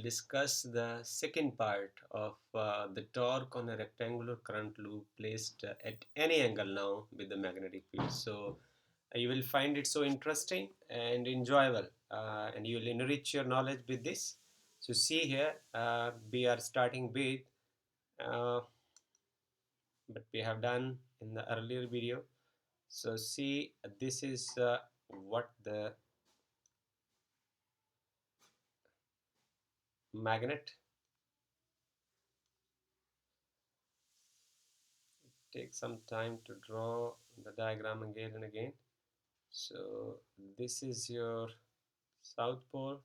discuss the second part of the torque on a rectangular current loop placed at any angle now with the magnetic field. So you will find it so interesting and enjoyable, and you will enrich your knowledge with this. So see here, we are starting with uh, what we have done in the earlier video. So see, this is what the magnet. Take some time to draw the diagram again and again. So this is your south pole.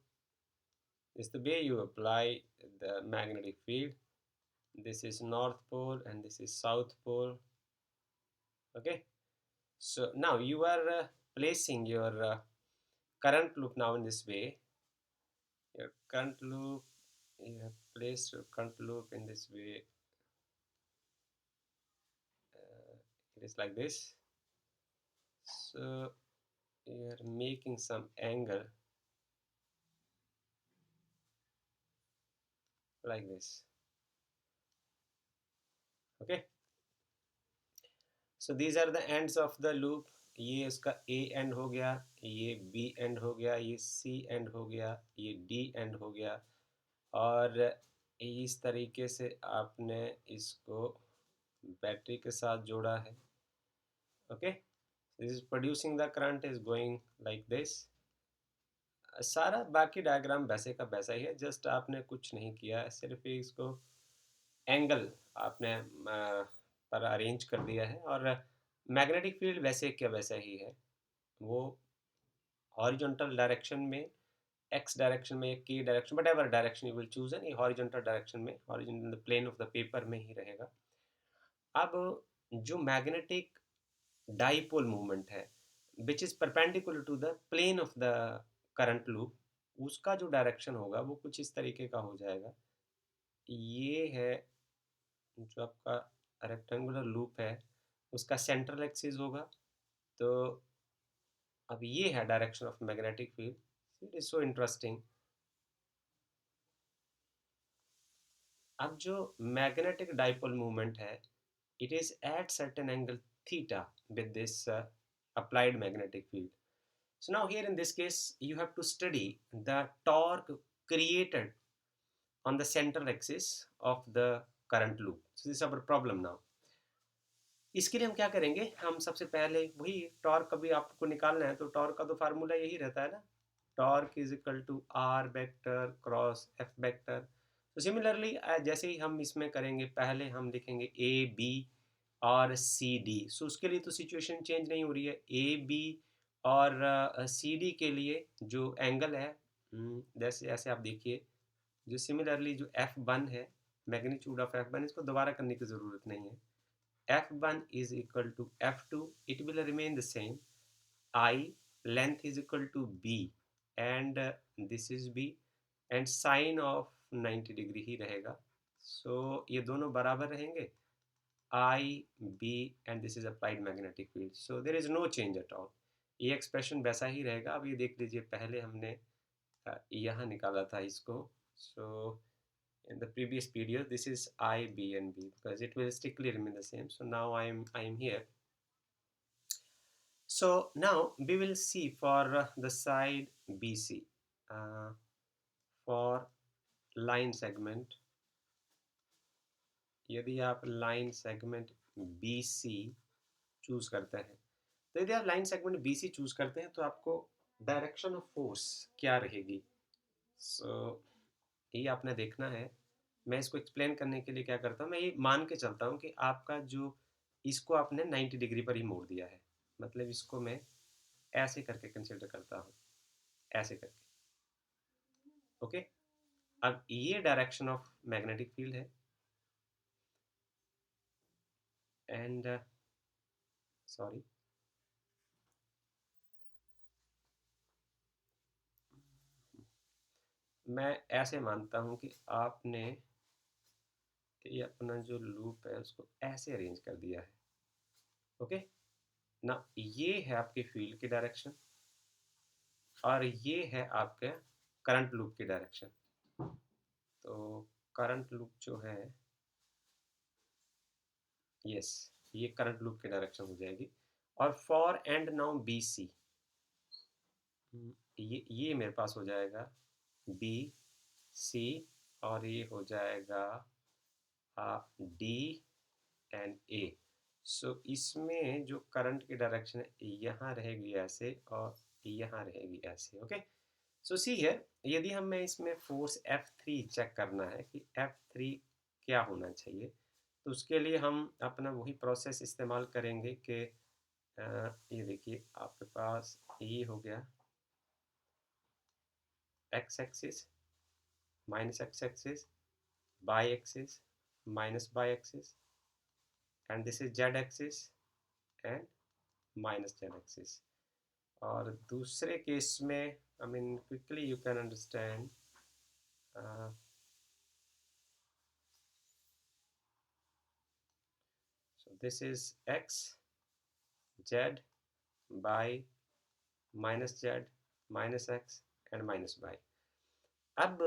This is the way you apply the magnetic field. This is north pole and this is south pole. Okay, so now you are placing your current loop now in this way. Your current loop, you have placed your current loop in this way. It is like this. So you are making some angle like this. Okay, so these are the ends of the loop. ये इसका A and हो गया, ये B and हो गया, ये C and हो गया, ये D एंड हो गया, और इस तरीके से आपने इसको बैटरी के साथ जोड़ा है. Okay, this is producing the current is going like this. सारा बाकी डायग्राम वैसे का वैसा ही है, जस्ट आपने कुछ नहीं किया, सिर्फ इसको एंगल आपने पर अरेंज कर दिया है. और मैग्नेटिक फील्ड वैसे क्या वैसा ही है, वो हॉरिजॉन्टल डायरेक्शन में, एक्स डायरेक्शन में, के direction, whatever direction you will choose, an horizontal direction में, horizontal plane of the paper में ही रहेगा. अब जो मैग्नेटिक डाइपोल मूवमेंट है which is perpendicular to the plane of the current loop, उसका जो डायरेक्शन होगा वो कुछ इस तरीके का हो जाएगा. ये है जो आपका रेक्टेंगुलर लूप है, उसका सेंट्रल एक्सिस होगा. तो अब ये है direction of magnetic field. It is so interesting. अब जो मैग्नेटिक डाइपोल मूवमेंट है, it is at certain angle theta with this applied magnetic field. So now here in this case you have to study the torque created on the central axis of the current loop. So this is our problem now. इसके लिए हम क्या करेंगे, हम सबसे पहले वही torque कभी आपको निकालना है तो टॉर्क का तो फार्मूला यही रहता है ना, torque is equal to R vector cross F vector. तो सिमिलरली जैसे ही हम इसमें करेंगे, पहले हम लिखेंगे ए बी और सी डी. सो उसके लिए तो सिचुएशन चेंज नहीं हो रही है. ए बी और सी डी के लिए जो एंगल है, जैसे ऐसे आप देखिए, जो सिमिलरली जो एफ वन है, मैग्नीट्यूड ऑफ एफ वन, इसको दोबारा करने की ज़रूरत नहीं है. F1 is equal to F2, it will remain the same. I length is equal to B, and this is B, and sine of 90 degree ही रहेगा. So ये दोनों बराबर रहेंगे, I, B, and this is applied magnetic field. So there is no change at all. ये expression वैसा ही रहेगा. अब ये देख लीजिए, पहले हमने यहाँ निकाला था इसको. So in the previous video this is I, B and B, because it will strictly remain the same. So now I am here. So now we will see for the side BC, for line segment. यदि आप line segment BC choose करते हैं, तो यदि आप line segment BC choose करते हैं तो आपको डायरेक्शन ऑफ फोर्स क्या रहेगी. सो ये आपने देखना है. मैं इसको एक्सप्लेन करने के लिए क्या करता हूँ, मैं ये मान के चलता हूँ कि आपका जो, इसको आपने 90 डिग्री पर ही मोड़ दिया है. मतलब इसको मैं ऐसे करके कंसिडर करता हूँ, ऐसे करके. ओके, अब ये डायरेक्शन ऑफ मैग्नेटिक फील्ड है, एंड सॉरी, मैं ऐसे मानता हूँ कि आपने कि अपना जो लूप है उसको ऐसे अरेंज कर दिया है. ओके, ना ये है आपके फील्ड की डायरेक्शन और ये है आपके करंट लूप की डायरेक्शन. करंट लूप जो है, यस, ये करंट लूप की डायरेक्शन हो जाएगी। और for and now B C, ये मेरे पास हो जाएगा बी सी, और ये हो जाएगा डी एंड ए। सो इसमें जो करंट की डायरेक्शन है यहाँ रहेगी ऐसे, और यहाँ रहेगी ऐसे। ओके, सो सी हियर, यदि हमें इसमें फोर्स F3 चेक करना है कि F3 क्या होना चाहिए, तो उसके लिए हम अपना वही प्रोसेस इस्तेमाल करेंगे कि ये देखिए आपके पास ये हो गया x axis minus x axis, y axis minus y axis, and this is z axis and minus z axis. और दूसरे केस में, I mean quickly you can understand, so this is x, z, y, minus z, minus x and minus y। अब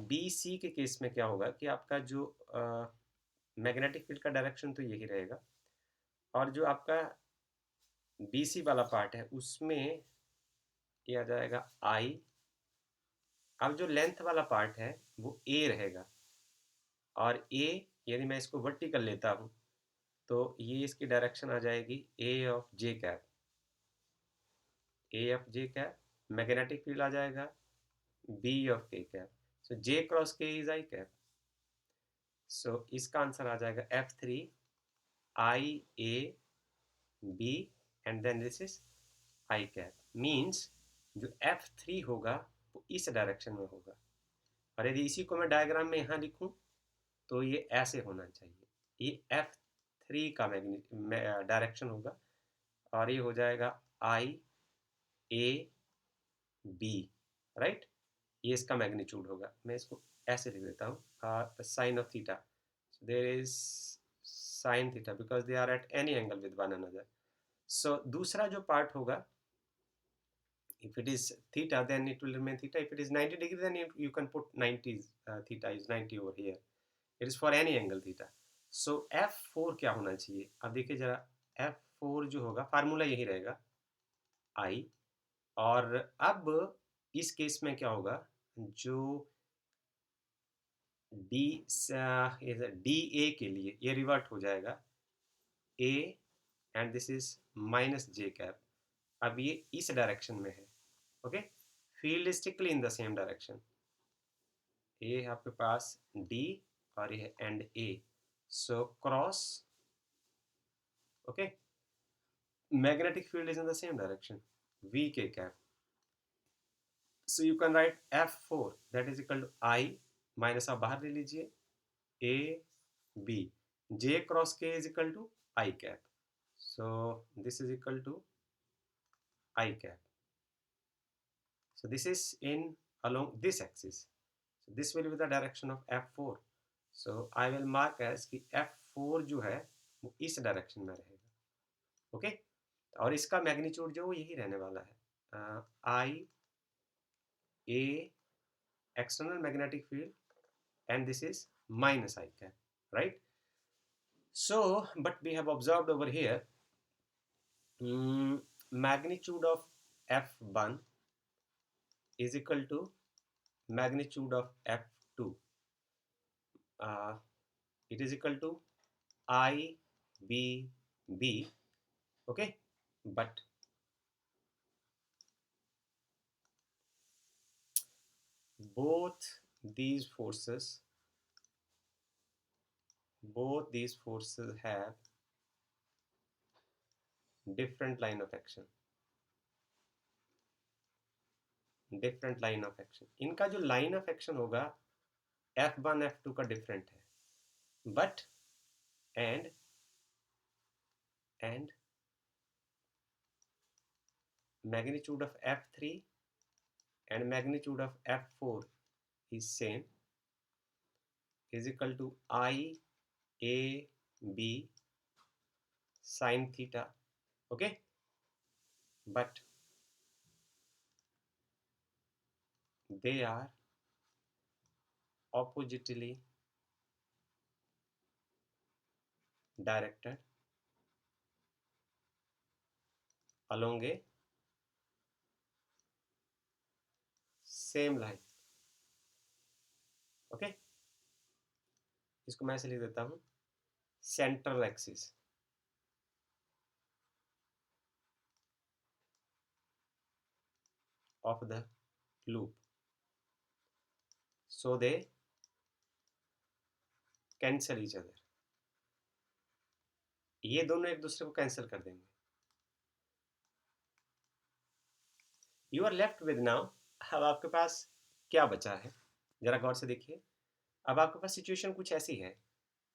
B C के case में क्या होगा कि आपका जो मैग्नेटिक फील्ड का डायरेक्शन तो यही रहेगा, और जो आपका बी सी वाला पार्ट है उसमें ये आ जाएगा आई। अब जो लेंथ वाला पार्ट है वो ए रहेगा, और ए यदि मैं इसको वर्टिकल लेता हूँ तो ये इसकी डायरेक्शन आ जाएगी A of J cap, A of J cap. Magnetic field आ जाएगा B of K cap, so J cross K is I cap. So इसका आंसर आ जाएगा F3 I A B and then this is I cap. Means जो F3 होगा वो इस direction में होगा, और यदि इसी को मैं डायग्राम में यहाँ लिखूँ तो ये ऐसे होना चाहिए। ये F3 का डायरेक्शन होगा, और ये हो जाएगा आई ए बी, राइट। ये इसका मैग्नीट्यूड होगा। मैं इसको ऐसे लिख देता हूँ, sine of theta, there is sine theta because they are at any angle with one another. So दूसरा जो पार्ट होगा, if it is theta then it will remain theta, if it is 90 degree then you can put 90, theta is 90 over here, it is for any angle theta. So F4 क्या होना चाहिए, अब देखिए जरा, F4 जो होगा formula यही रहेगा I। और अब इस केस में क्या होगा, जो डी डी ए के लिए ये रिवर्ट हो जाएगा A, and this is minus J cap. अब ये इस डायरेक्शन में है, okay, field strictly in the same direction. ये है आपके पास डी और ये है and A, so cross, okay, magnetic field is in the same direction, vk cap. So you can write F4 that is equal to I minus आप बाहर ले लीजिए A B, j cross k is equal to I cap, so this is equal to I cap. So this is in along this axis, so this will be the direction of F4. So I will mark as कि F4 जो है वो इस direction में रहेगा, okay. और इसका magnitude जो यही रहने वाला है, आई ए external magnetic field, and this is minus I cap, right? So but we have observed over here, magnitude of F1 is equal to magnitude of F2, it is equal to I B B, okay, but both these forces have different line of action, इनका जो line of action होगा F1 F2 का different है, but and magnitude of F3 and magnitude of F4 is same, is equal to I A B sin theta, okay, but they are oppositely directed along a same line. Okay, इसको मैं ऐसे लिख देता हूं, central axis of the loop, so they cancel each other. ये दोनों एक दूसरे को कैंसिल कर देंगे. You are left with now. अब आपके पास क्या बचा है, जरा गौर से देखिए. अब आपके पास सिचुएशन कुछ ऐसी है.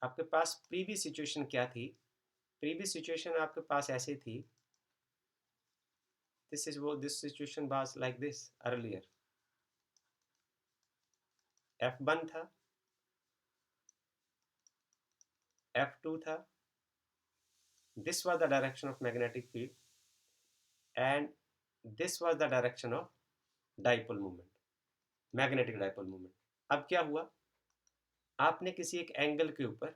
आपके पास प्रीवियस सिचुएशन क्या थी? प्रीवियस सिचुएशन आपके पास ऐसी थी. This situation was like this earlier. F1 था, F2 था. This was the direction of magnetic field and this was the direction of dipole moment, magnetic dipole moment. अब क्या हुआ, आपने किसी एक एंगल के ऊपर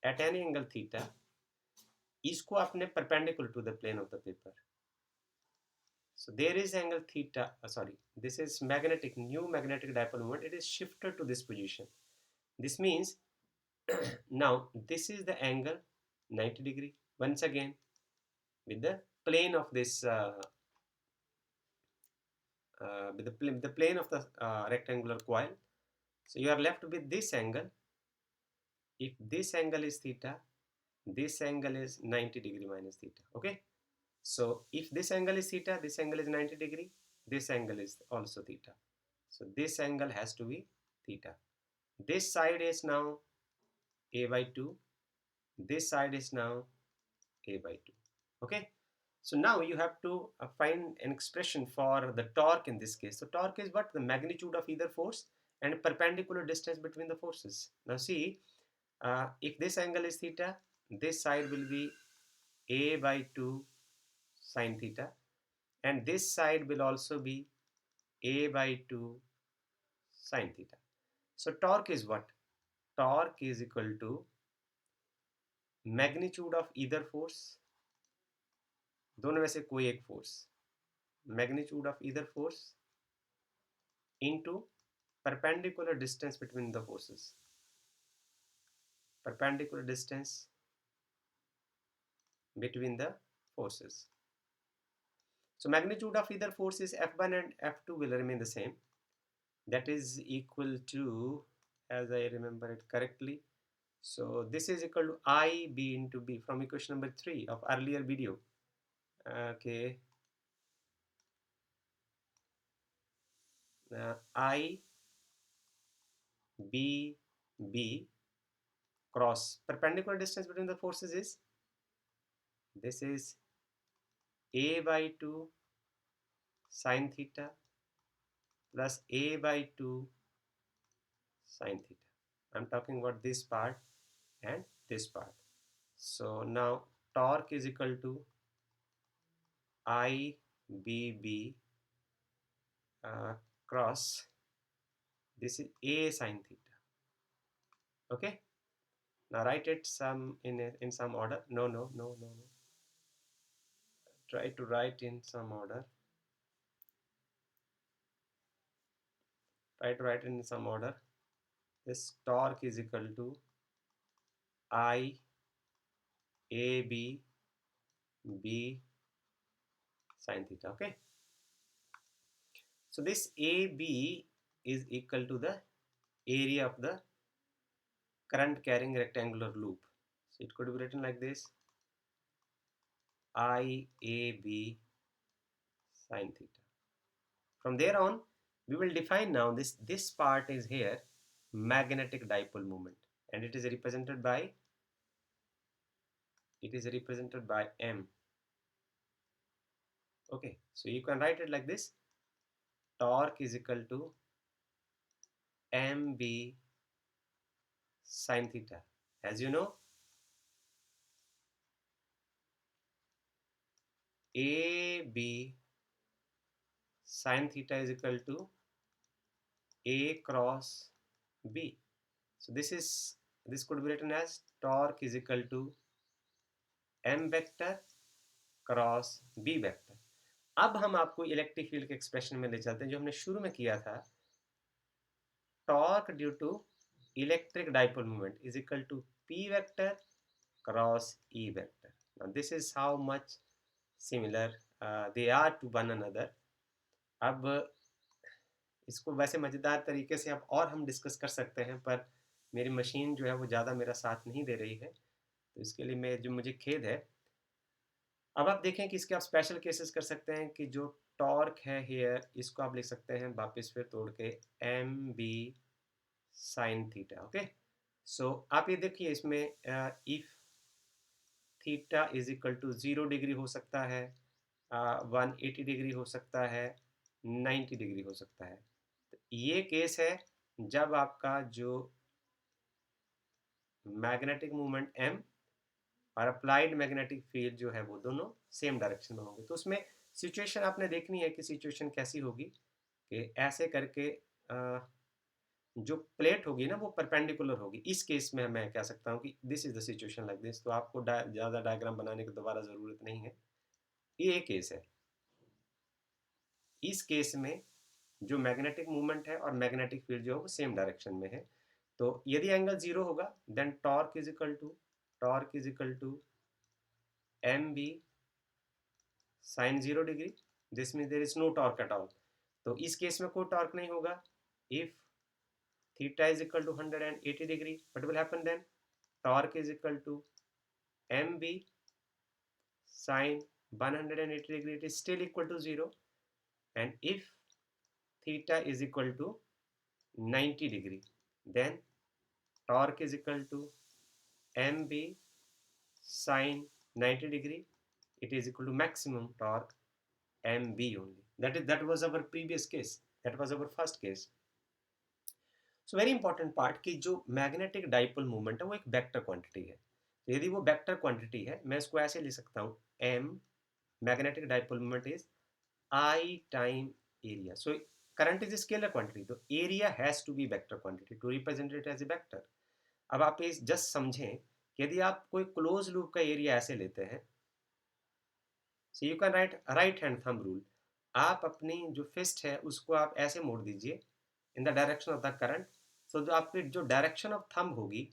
एट एनी एंगल थीटा इसको आपने perpendicular to the plane of the paper. So there is angle theta, sorry, this is magnetic, new magnetic dipole moment. It is shifted to this position. This means now this is the angle 90 degree once again with the plane of this with the plane of the rectangular coil. So you are left with this angle. If this angle is theta, this angle is 90 degree minus theta. Okay, so if this angle is theta, this angle is 90 degree, this angle is also theta. So this angle has to be theta. This side is now a by 2, this side is now a by 2. Okay, so now you have to find an expression for the torque in this case. So torque is what? The magnitude of either force and perpendicular distance between the forces. Now see, if this angle is theta, this side will be a by 2 sine theta, and this side will also be a by 2 sine theta. So torque is what? Torque is equal to magnitude of either force, दोनों में से कोई एक force, magnitude of either force into perpendicular distance between the forces, perpendicular distance between the forces. So magnitude of either force is F1 and F2 will remain the same. That is equal to, as I remember it correctly, so this is equal to IB into B from equation number 3 of earlier video. Okay, IBB cross perpendicular distance between the forces is, this is a by 2 sine theta plus a by 2 sine theta. I'm talking about this part and this part. So now torque is equal to IBB cross, this is a sine theta. Okay, now write it some in some order. No. Try to write in some order. Try to write in some order. This torque is equal to I A B B sine theta. Okay, so this AB is equal to the area of the current carrying rectangular loop. So it could be written like this, IAB sine theta. From there on, we will define now this part is here magnetic dipole moment, and it is represented by M. Okay, so you can write it like this, torque is equal to MB sine theta. As you know, AB sine theta is equal to A cross B. So this is this could be written as torque is equal to m vector cross b vector. अब हम आपको electric field के expression में ले चलते हैं जो हमने शुरू में किया था। Torque due to electric dipole moment is equal to p vector cross e vector. Now this is how much similar they are to one another. अब इसको वैसे मज़ेदार तरीके से अब और हम डिस्कस कर सकते हैं, पर मेरी मशीन जो है वो ज़्यादा मेरा साथ नहीं दे रही है, तो इसके लिए मैं जो मुझे खेद है। अब आप देखें कि इसके आप स्पेशल केसेस कर सकते हैं कि जो टॉर्क है हेयर, इसको आप लिख सकते हैं वापस फिर तोड़ के M B sine theta. Okay, so आप ये देखिए इसमें if theta is equal to 0 degree हो सकता है, 180 डिग्री हो सकता है, 90 डिग्री हो सकता है। तो ये केस है जब आपका जो मैग्नेटिक मूवमेंट m और अप्लाइड मैग्नेटिक फील्ड जो है वो दोनों सेम डायरेक्शन में होंगे। तो उसमें सिचुएशन आपने देखनी है कि सिचुएशन कैसी होगी कि ऐसे करके जो प्लेट होगी ना वो परपेंडिकुलर होगी। इस केस में मैं कह सकता हूँ कि this is the situation like this. तो आपको ज़्यादा डायग्राम बनाने की दोबारा ज़रूरत नहीं है, ये एक केस है। इस केस में जो मैग्नेटिक मूवमेंट है और मैग्नेटिक फील्ड जो है वो सेम डायरेक्शन में है। तो यदि एंगल 0 होगा then torque is equal to M B sine 0 degree. This mean there is no torque at all. तो इस केस में कोई टॉर्क नहीं होगा। If theta is equal to 180 degree, what will happen then? Torque is equal to M B sine 180 degree, it is still equal to 0। And if theta is equal to 90 degree, then torque is equal to mb sin 90 degree, it is equal to maximum torque mb only. That was our previous case, that was our first case. So very important part कि जो magnetic dipole movement है वो एक vector quantity है। तो यदि वो vector quantity है, मैं इसको ऐसे लिख सकता हूँ m magnetic dipole movement is I time area. So current is a scalar quantity, तो area has to be vector quantity to represent it as a vector. अब आप इस जस्ट समझें कि यदि आप कोई क्लोज लूप का एरिया ऐसे लेते हैं, so you can write right hand thumb rule. आप अपनी जो फिस्ट है उसको आप ऐसे मोड़ दीजिए in the direction of the current. So जो आपकी जो डायरेक्शन ऑफ थंब होगी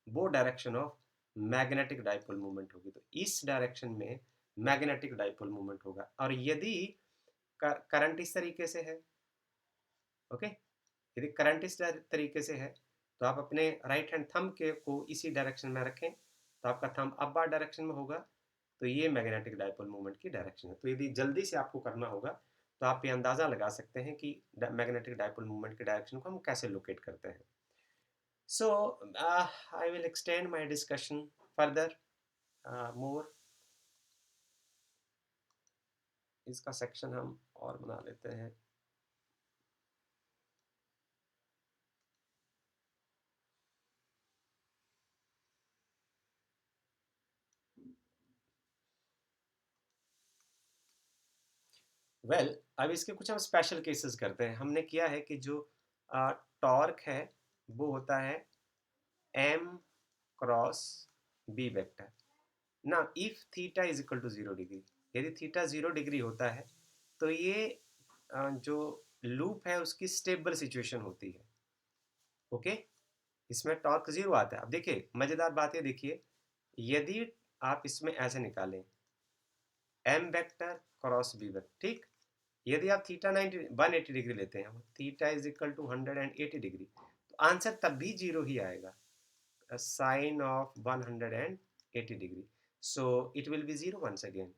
वो direction of magnetic dipole movement होगी। तो इस डायरेक्शन में मैग्नेटिक डाइपोल मूवमेंट होगा। और यदि करंट इस तरीके से है, ओके, यदि करंट इस तरीके से है तो आप अपने राइट हैंड थंब के को इसी डायरेक्शन में रखें तो आपका थंब अपवर्ड डायरेक्शन में होगा। तो ये मैग्नेटिक डाइपोल मूवमेंट की डायरेक्शन है। तो यदि जल्दी से आपको करना होगा तो आप ये अंदाज़ा लगा सकते हैं कि मैग्नेटिक डाइपोल मूवमेंट की डायरेक्शन को हम कैसे लोकेट करते हैं। So I will extend my discussion further more. इसका सेक्शन हम और बना लेते हैं। अब इसके कुछ हम स्पेशल केसेस करते हैं। हमने किया है कि जो टॉर्क है वो होता है m क्रॉस b वेक्टर। ना if theta is equal to 0 degree, यदि थीटा 0 डिग्री होता है तो ये जो लूप है उसकी स्टेबल सिचुएशन होती है। ओके, इसमें टॉर्क 0 आता है। अब देखिए मज़ेदार बात ये देखिए, यदि आप इसमें ऐसे निकालें m vector cross b vector, ठीक, यदि आप थीटा 180 डिग्री लेते हैं, theta is equal to 180 degree, तो आंसर तब भी 0 ही आएगा, sine of 180 degree. So it will be 0 once again.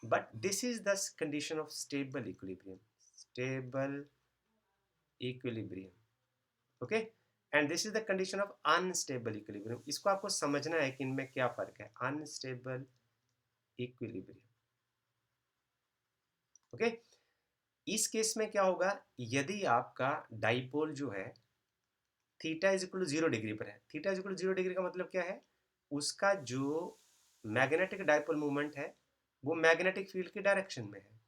But this is the condition of stable equilibrium, stable equilibrium. Okay, and this is the condition of unstable equilibrium. इसको आपको समझना है कि इनमें क्या फर्क है। अनस्टेबल इक्विलिब्रियम, ओके, इस केस में क्या होगा, यदि आपका डाइपोल जो है theta is equal to 0 degree पर है। Theta is equal to 0 degree का मतलब क्या है, उसका जो मैग्नेटिक डाइपोल मूवमेंट है वो मैग्नेटिक फील्ड की डायरेक्शन में है।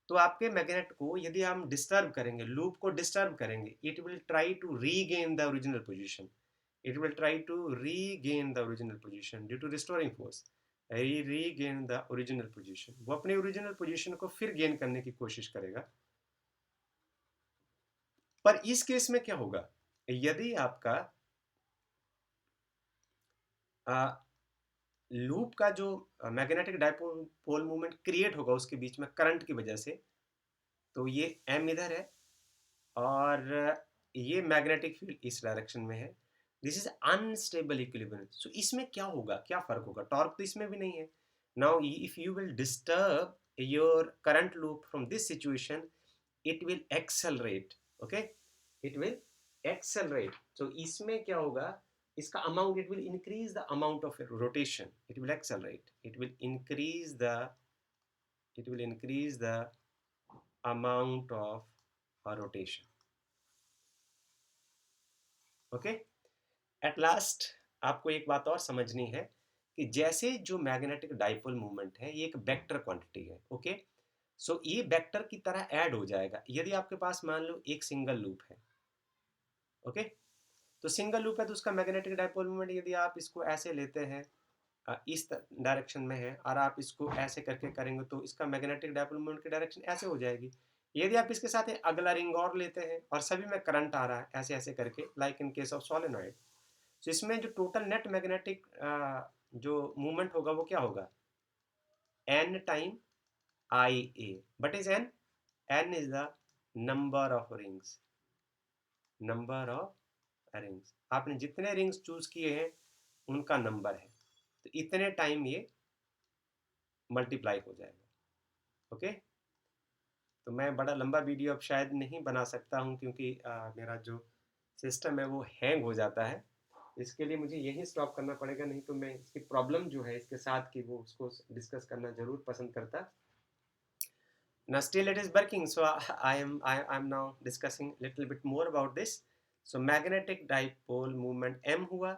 तो आपके मैग्नेट को यदि हम डिस्टर्ब करेंगे, लूप को डिस्टर्ब करेंगे, it will try to regain the original position. it will try to regain the original position due to restoring force. Regain the original position, वो अपने ओरिजिनल पोजीशन को फिर गेन करने की कोशिश करेगा। पर इस केस में क्या होगा, यदि आपका लूप का जो मैग्नेटिक डाइपोल मूवमेंट क्रिएट होगा उसके बीच में करंट की वजह से, तो ये एम इधर है और ये मैग्नेटिक फील्ड इस डायरेक्शन में है। This is unstable equilibrium. So इसमें क्या होगा, क्या फर्क होगा, टॉर्क तो इसमें भी नहीं है। Now if you will disturb your current loop from this situation, it will accelerate, okay, it will accelerate। so इसमें क्या होगा, इसका amount, it will increase the amount of rotation, it will accelerate, it will increase the amount of rotation, okay। at last आपको एक बात और समझनी है कि जैसे जो मैग्नेटिक डाइपोल मूवमेंट है ये एक वेक्टर क्वांटिटी है, ओके। सो ये वेक्टर की तरह ऐड हो जाएगा यदि आपके पास मान लो एक सिंगल लूप है, ओके। तो सिंगल लूप है तो उसका मैग्नेटिक डाइपोल मोमेंट यदि आप इसको ऐसे लेते हैं, इस डायरेक्शन में है और आप इसको ऐसे करके करेंगे तो इसका मैग्नेटिक डाइपोल मोमेंट की डायरेक्शन ऐसे हो जाएगी। यदि आप इसके साथ अगला रिंग और लेते हैं और सभी में करंट आ रहा है ऐसे ऐसे करके, like in case of solenoid, तो इसमें जो टोटल नेट मैग्नेटिक जो मूवमेंट होगा वो क्या होगा, N time I A. But is N, N is the number of rings, number of rings, आपने जितने रिंग्स चूज किए हैं उनका नंबर है, तो इतने टाइम ये मल्टीप्लाई हो जाएगा, ओके। तो मैं बड़ा लंबा वीडियो अब शायद नहीं बना सकता हूँ क्योंकि मेरा जो सिस्टम है वो हैंग हो जाता है, इसके लिए मुझे यही स्टॉप करना पड़ेगा, नहीं तो मैं इसकी प्रॉब्लम जो है इसके साथ की वो उसको डिस्कस करना जरूर पसंद करता। Now still it is working, so I am now discussing little bit more about this. So magnetic dipole movement m हुआ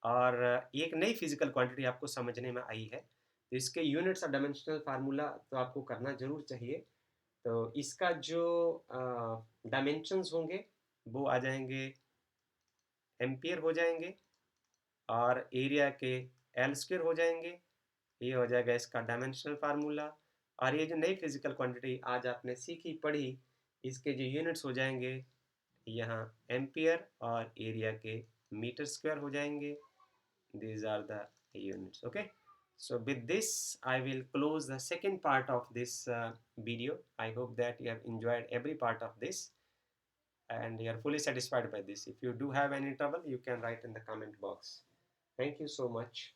और एक नई फिजिकल क्वांटिटी आपको समझने में आई है, तो इसके यूनिट्स और डायमेंशनल फार्मूला तो आपको करना जरूर चाहिए। तो इसका जो डायमेंशंस होंगे वो आ जाएंगे, एम्पियर हो जाएंगे और एरिया के एल स्क्वायर हो जाएंगे, ये हो जाएगा इसका डायमेंशनल फार्मूला। और ये जो नई फिजिकल क्वांटिटी आज आपने सीखी पढ़ी, इसके जो यूनिट्स हो जाएंगे यहाँ एम्पियर और एरिया के मीटर स्क्वायर हो जाएंगे। these are the units, okay। So with this I will close the second part of this video. I hope that you have enjoyed every part of this and you are fully satisfied by this. If you do have any trouble, you can write in the comment box. Thank you so much.